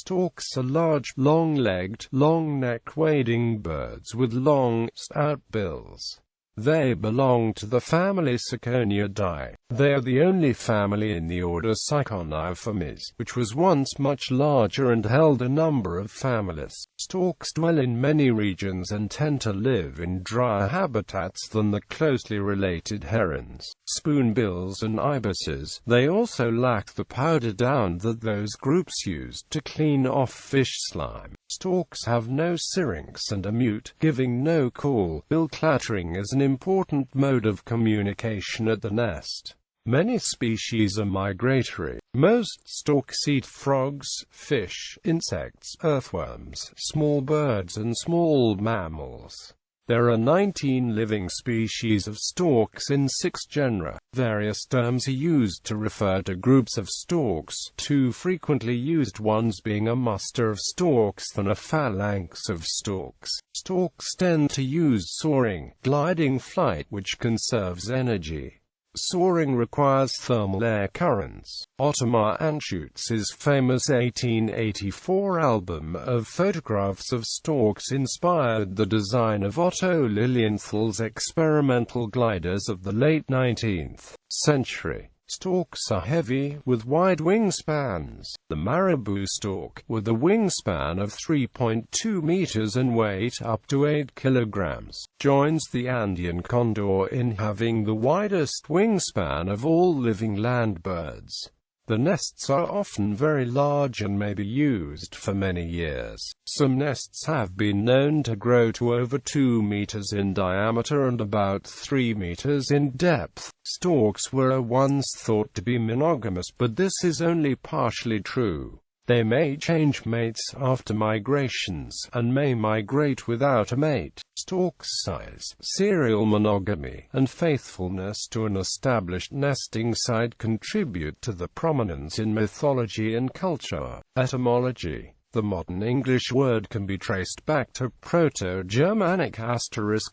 Storks are large, long-legged, long-necked wading birds with long, stout bills. They belong to the family Ciconiidae. They are the only family in the order Ciconiiformes, which was once much larger and held a number of families. Storks dwell in many regions and tend to live in drier habitats than the closely related herons, spoonbills and ibises. They also lack the powder down that those groups use to clean off fish slime. Storks have no syrinx and are mute, giving no call. Bill clattering is an important mode of communication at the nest. Many species are migratory. Most storks eat frogs, fish, insects, earthworms, small birds and small mammals. There are 19 living species of storks in 6 genera. Various terms are used to refer to groups of storks, 2 frequently used ones being a muster of storks than a phalanx of storks. Storks tend to use soaring, gliding flight which conserves energy. Soaring requires thermal air currents. Ocram Anschutz' famous 1884 album of photographs of storks inspired the design of Otto Lilienthal's experimental gliders of the late 19th century. Storks are heavy, with wide wingspans. The marabou stork, with a wingspan of 3.2 meters and weight up to 8 kilograms, joins the Andean condor in having the widest wingspan of all living land birds. The nests are often very large and may be used for many years. Some nests have been known to grow to over 2 meters in diameter and about 3 meters in depth. Storks were once thought to be monogamous, but this is only partially true. They may change mates after migrations, and may migrate without a mate. Storks' size, serial monogamy, and faithfulness to an established nesting site contribute to the prominence in mythology and culture. Etymology. The modern English word can be traced back to Proto-Germanic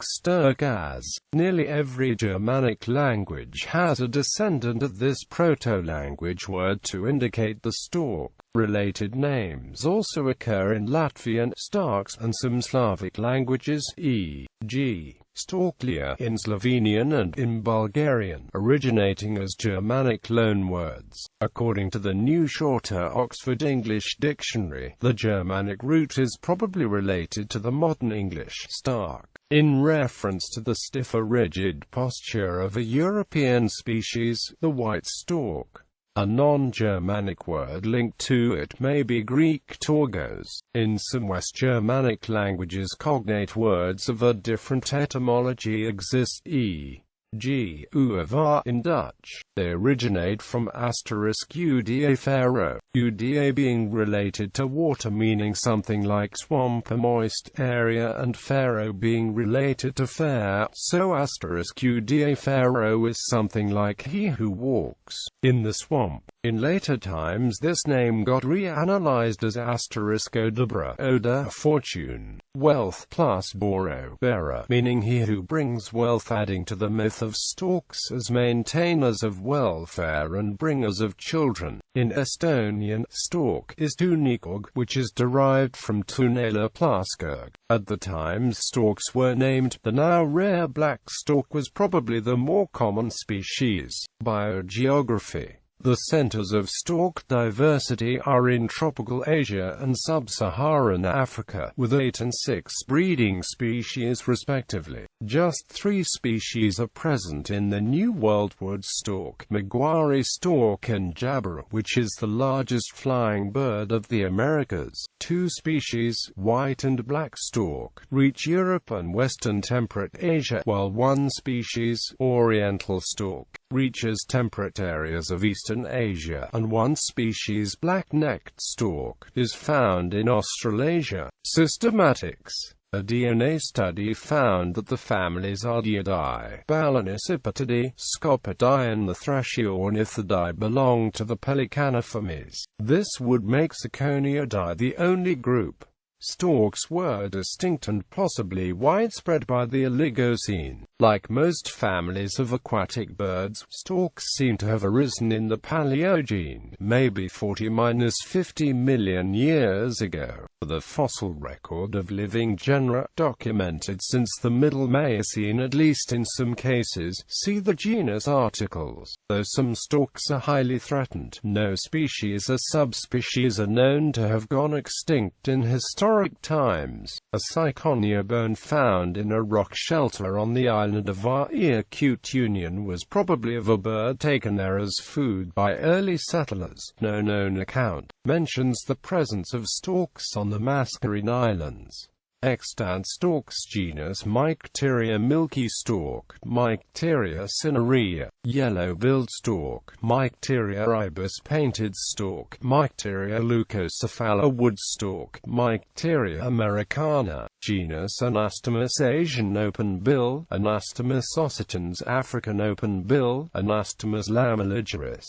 *Stork as. Nearly every Germanic language has a descendant of this proto-language word to indicate the stork. Related names also occur in Latvian Starks and some Slavic languages, e.g. Storklia in Slovenian and in Bulgarian, originating as Germanic loanwords. According to the New Shorter Oxford English Dictionary, the Germanic root is probably related to the modern English stark, in reference to the stiffer rigid posture of a European species, the white stork. A non-Germanic word linked to it may be Greek torgos. In some West Germanic languages cognate words of a different etymology exist, e.g. uva in Dutch. They originate from *Uda faro, Uda being related to water meaning something like swamp, a moist area, and faro being related to fair, so *Uda faro is something like he who walks in the swamp. In later times this name got reanalyzed as *Odebra, Oda, fortune, wealth, plus boro, bearer, meaning he who brings wealth, adding to the myth of storks as maintainers of welfare and bringers of children. In Estonian, stork is tunikog, which is derived from tunela plaskerg. At the time storks were named, the now rare black stork was probably the more common species. Biogeography. The centers of stork diversity are in tropical Asia and sub-Saharan Africa, with 8 and 6 breeding species respectively. Just 3 species are present in the New World: wood stork, Maguari stork and jabber, which is the largest flying bird of the Americas. 2 species, white and black stork, reach Europe and western temperate Asia, while 1 species, oriental stork, reaches temperate areas of Eastern Asia, and 1 species, black-necked stork, is found in Australasia. Systematics. A DNA study found that the families Ardeidae, Balanicipitidae, Scopidae and the Thrasciornithidae belong to the Ciconiiformes. This would make Ciconiidae the only group. Storks were distinct and possibly widespread by the Oligocene. Like most families of aquatic birds, storks seem to have arisen in the Paleogene, maybe 40–50 million years ago. The fossil record of living genera, documented since the Middle Miocene at least in some cases, see the genus articles. Though some storks are highly threatened, no species or subspecies are known to have gone extinct in historic times. A Ciconia bone found in a rock shelter on the island of Ciconiiformes was probably of a bird taken there as food by early settlers. No known account mentions the presence of storks on the Mascarene Islands. Extant storks genus Mycteria milky stork, Mycteria cinerea, yellow-billed stork, Mycteria ibis painted stork, Mycteria leucocephala wood stork, Mycteria americana, genus Anastomus Asian open bill, Anastomus ossitans African open bill, Anastomus lameligerus.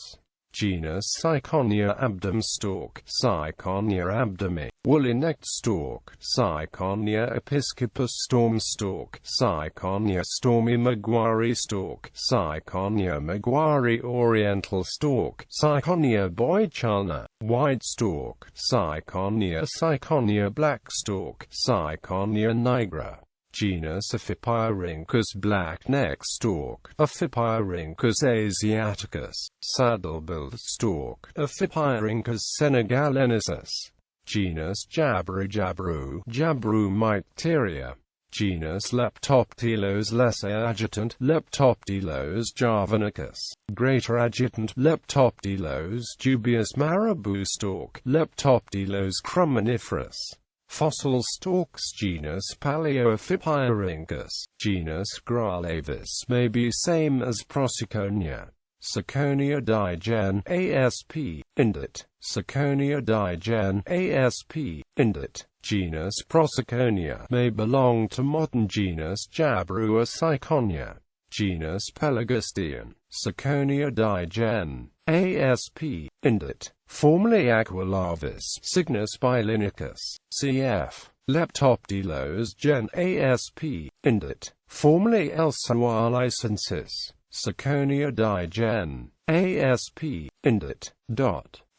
Genus Ciconia abdom stork, Ciconia abdomi, woolly-necked stork, Ciconia episcopus storm stork, Ciconia stormy maguari stork, Ciconia maguari oriental stork, Ciconia boychalna, white stork, Ciconia black stork, Ciconia nigra. Genus Ophipyrhynchus black-necked stork, Ophipyrhynchus asiaticus, saddle-billed stork, Ophipyrhynchus senegalensis. Genus Jabru Mycteria. Genus Leptoptilos lesser adjutant, Leptoptilos javanicus, greater adjutant, Leptoptilos dubius marabou stork, Leptoptilos cruminiferus. Fossil storks genus Paleophipyrhynchus, genus Gralavis may be same as Prociconia. Ciconiidae gen. asp. Indit. Ciconiidae gen. asp. Indit. Genus Prociconia may belong to modern genus Jabru or Ciconia. Genus Pelagistian. Ciconiidae gen. asp. Indit. Formerly Aqualavis, Cygnus bilinicus, cf. Leptoptilos gen. asp. Indit. Formerly Elsewalicensis, Ciconiidae gen. asp. Indit.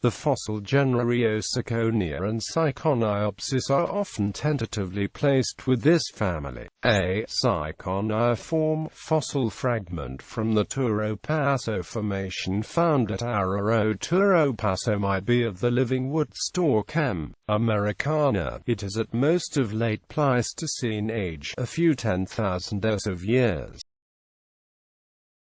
The fossil genera Ciconia and Ciconiiopsis are often tentatively placed with this family. A Ciconiiform fossil fragment from the Turo Passo Formation found at Araro Turo Passo might be of the living wood stork M. americana. It is at most of late Pleistocene age, a few 10,000 of years.